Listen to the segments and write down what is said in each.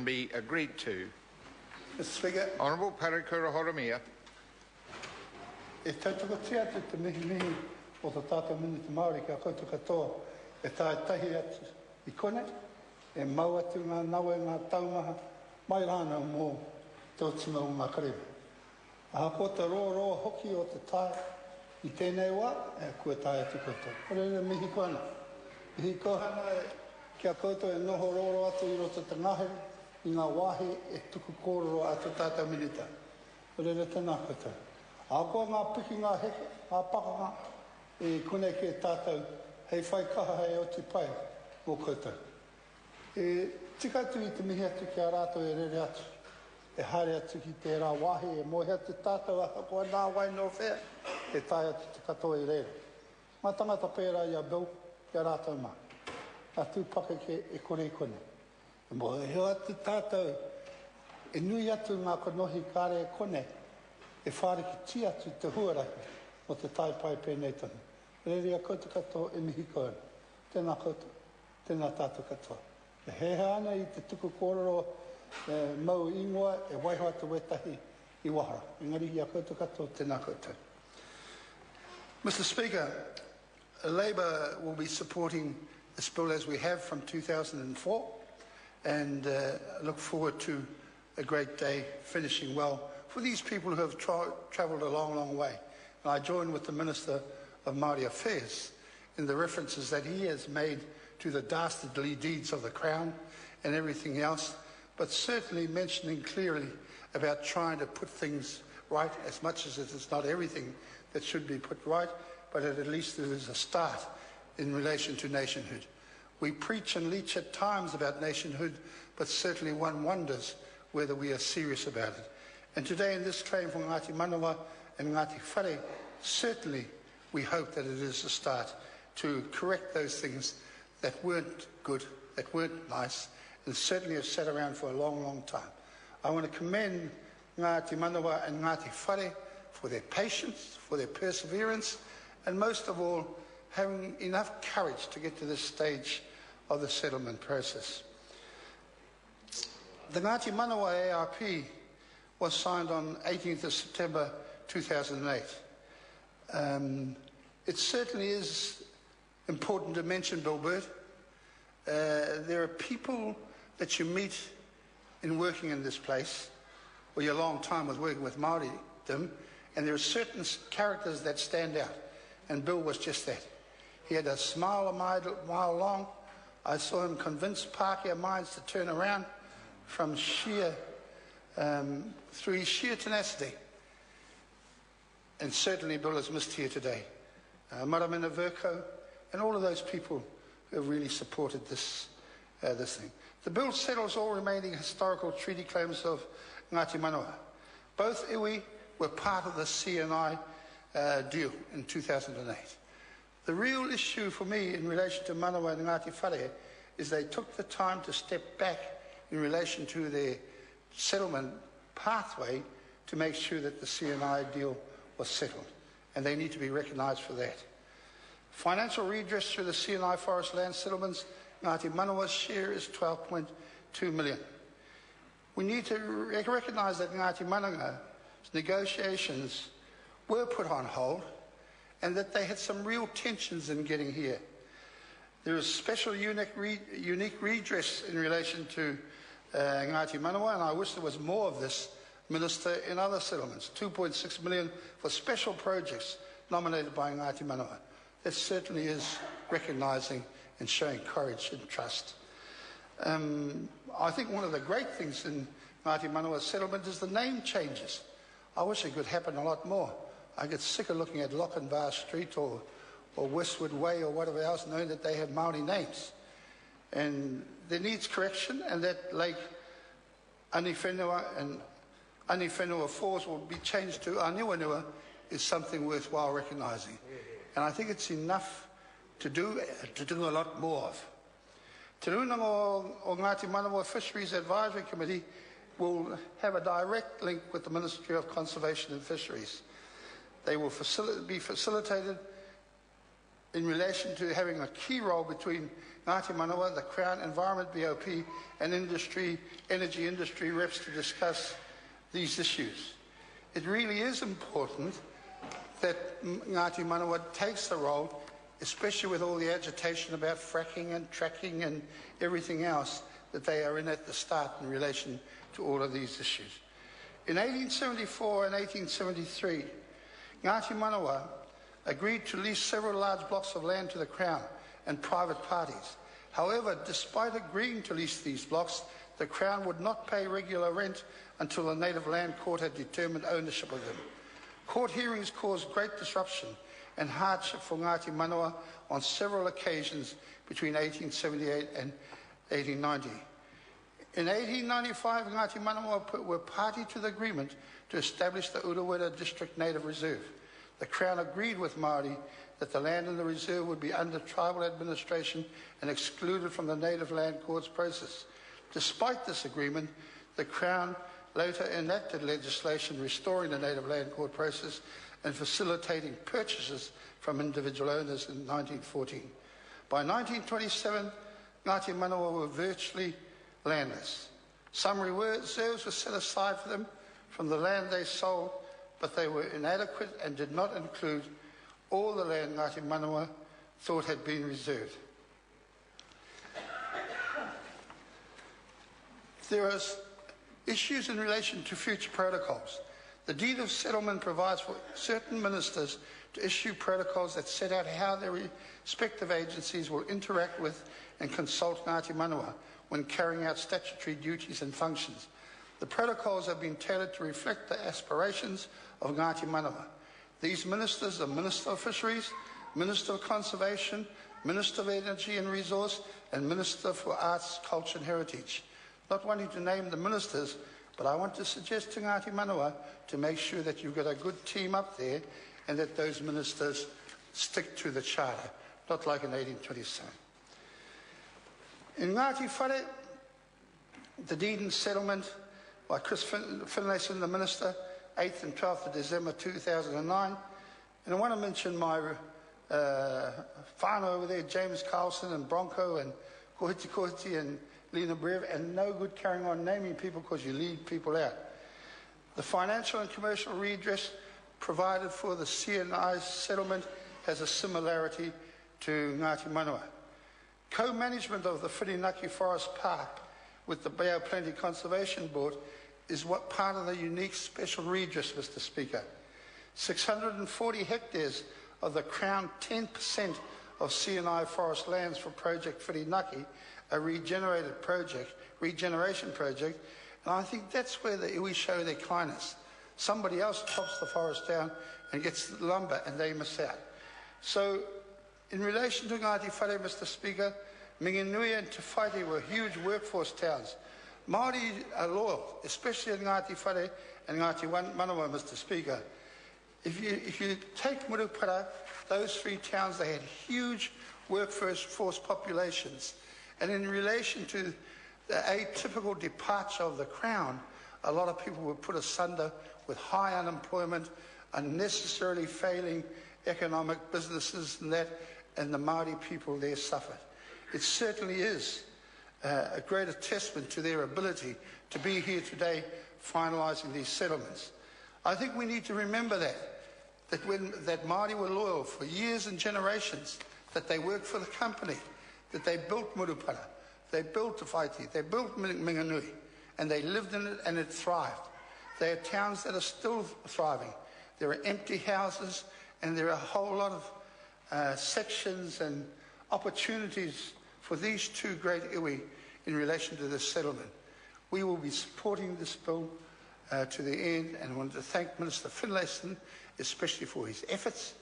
be agreed to. Mr. Speaker. Honourable Parakura Horomia. E tautoko tia te mihi o te tata mini te Māori kia koutou katoa e tae tahi atu I kone e mau atu ngā nawe ngā taumaha mai rāna mō te otima o ngā kareme. A ko te roa hoki o te tae I tēnei wā e kua tae atu koutou. Korere mihi koana. Mihi kohana kia koutou e noho roro atu I roto te ngahere I ngā wāhi e tuku kōrero atu tātou minita. Korere tēnā koutou. A koa ngā piki ngā heke, ngā pakanga, e kone ke tātou hei whai kaha hei o te pai o koutou. E tika atu I te mihi atu ki a rātou e rere atu. E haere atu ki tērā wāhi, e mohe atu tātou a koa nā wai no Whare, e tai atu te katoa I rere. Mā tangata pērā I a Bill, ki a rātou mā. A tūpaka ke e kore I kone. E mohe heo atu tātou, e nui atu ngā konohi kāre e kone, e whare ki ti atu te huarahi o te taipai pēnei tonu. Rere a koutou katoa e mihi koana. Tēnā koutou, tēnā tātou katoa. E hehe ana I te tuku kōrero mau ingoa e waiho atu wetahi I wahara. Engari I a koutou katoa, tēnā koutou. Mr. Speaker, Labour will be supporting this bill as we have from 2004 and look forward to a great day finishing well for these people who have travelled a long, long way. And I join with the Minister of Māori Affairs in the references that he has made to the dastardly deeds of the Crown and everything else, but certainly mentioning clearly about trying to put things right, as much as it is not everything that should be put right, but at least it is a start in relation to nationhood. We preach and leach at times about nationhood, but certainly one wonders whether we are serious about it. And today in this claim from Ngati Manawa and Ngati Whare, certainly we hope that it is a start to correct those things that weren't good, that weren't nice, and certainly have sat around for a long, long time. I want to commend Ngati Manawa and Ngati Whare for their patience, for their perseverance, and most of all, having enough courage to get to this stage of the settlement process. The Ngati Manawa ARP was signed on 18th of September 2008. It certainly is important to mention, Bill Burt. There are people that you meet in working in this place, or your long time was working with Māoridom, and there are certain characters that stand out, and Bill was just that. He had a smile a mile long. I saw him convince Pākehā minds to turn around from through his sheer tenacity. And certainly Bill is missed here today. Maramina Verco and all of those people who have really supported this thing. The bill settles all remaining historical treaty claims of Ngati Manawa. Both iwi were part of the CNI deal in 2008. The real issue for me in relation to Manawa and Ngati Whare is they took the time to step back in relation to their settlement pathway to make sure that the CNI deal was settled, and they need to be recognised for that. Financial redress through the CNI forest land settlements, Ngati Manawa's share is 12.2 million. We need to recognise that Ngati Manawa's negotiations were put on hold and that they had some real tensions in getting here. There is special unique redress in relation to Ngati Manawa, and I wish there was more of this, Minister, in other settlements. 2.6 million for special projects nominated by Ngati Manawa. That certainly is recognising and showing courage and trust. I think one of the great things in Ngati Manawa's settlement is the name changes. I wish it could happen a lot more. I get sick of looking at Lochinvar Street or Westwood Way or whatever else, knowing that they have Māori names. And there needs correction, and that Lake Aniwhenua and Aniwhenua Falls will be changed to Aniwanua is something worthwhile recognising. And I think it's enough to do a lot more of. Te Runanga o Ngati Manawa Fisheries Advisory Committee will have a direct link with the Ministry of Conservation and Fisheries. They will be facilitated in relation to having a key role between Ngati Manawa, the Crown, Environment BOP and energy industry reps to discuss these issues. It really is important that Ngati Manawa takes the role, especially with all the agitation about fracking and tracking and everything else that they are in at the start in relation to all of these issues. In 1874 and 1873, Ngati Manawa agreed to lease several large blocks of land to the Crown and private parties. However, despite agreeing to lease these blocks, the Crown would not pay regular rent until the Native Land Court had determined ownership of them. Court hearings caused great disruption and hardship for Ngati Manawa on several occasions between 1878 and 1890. In 1895, Ngati Manawa were party to the agreement to establish the Urewera District Native Reserve. The Crown agreed with Māori that the land in the reserve would be under tribal administration and excluded from the Native Land Court's process. Despite this agreement, the Crown later enacted legislation restoring the Native Land Court process and facilitating purchases from individual owners in 1914. By 1927, Ngati Manawa were virtually landless. Some reserves were set aside for them from the land they sold, but they were inadequate and did not include all the land Ngati Manawa thought had been reserved. There are issues in relation to future protocols. The deed of settlement provides for certain ministers to issue protocols that set out how their respective agencies will interact with and consult Ngati Manawa when carrying out statutory duties and functions. The protocols have been tailored to reflect the aspirations of Ngati Manawa. These ministers are Minister of Fisheries, Minister of Conservation, Minister of Energy and Resource, and Minister for Arts, Culture and Heritage. Not wanting to name the ministers, but I want to suggest to Ngati Manawa to make sure that you've got a good team up there and that those ministers stick to the charter, not like in 1827. In Ngati Whare, the deed and settlement by Chris Finlayson, the Minister, 8th and 12th of December 2009. And I want to mention my whānau over there, James Carlson and Bronco and Kohiti and Lena Brev, and no good carrying on naming people because you leave people out. The financial and commercial redress provided for the CNI settlement has a similarity to Ngati Manawa. Co-management of the Whirinaki Forest Park with the Bay of Plenty Conservation Board is what part of the unique special redress, Mr. Speaker. 640 hectares of the Crown 10% of CNI forest lands for Project Whirinaki, a regeneration project, and I think that's where the iwi show their kindness. Somebody else chops the forest down and gets the lumber and they miss out. So, in relation to Ngati Whare, Mr. Speaker, Minginui and Te Whaiti were huge workforce towns. Māori are loyal, especially in Ngati Whare and Ngati Manawa, Mr. Speaker. If you take Murupara, those three towns, they had huge workforce populations. And in relation to the atypical departure of the Crown, a lot of people were put asunder with high unemployment, unnecessarily failing economic businesses and that, and the Māori people there suffered. It certainly is a great testament to their ability to be here today finalising these settlements. I think we need to remember that Māori were loyal for years and generations, that they worked for the company, that they built Murupara, they built Te Whaiti, they built Minginui, and they lived in it and it thrived. They are towns that are still thriving. There are empty houses and there are a whole lot of sections and opportunities for these two great iwi in relation to this settlement. We will be supporting this bill to the end, and I want to thank Minister Finlayson especially for his efforts,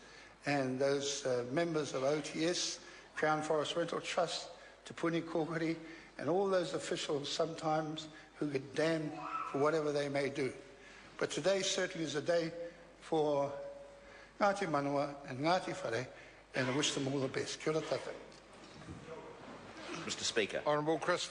and those members of OTS, Crown Forest Rental Trust, Te Puni Kōkiri, and all those officials sometimes who get damned for whatever they may do. But today certainly is a day for Ngati Manawa and Ngati Whare, and I wish them all the best. Kia ora tātou. Mr. Speaker. Honourable Chris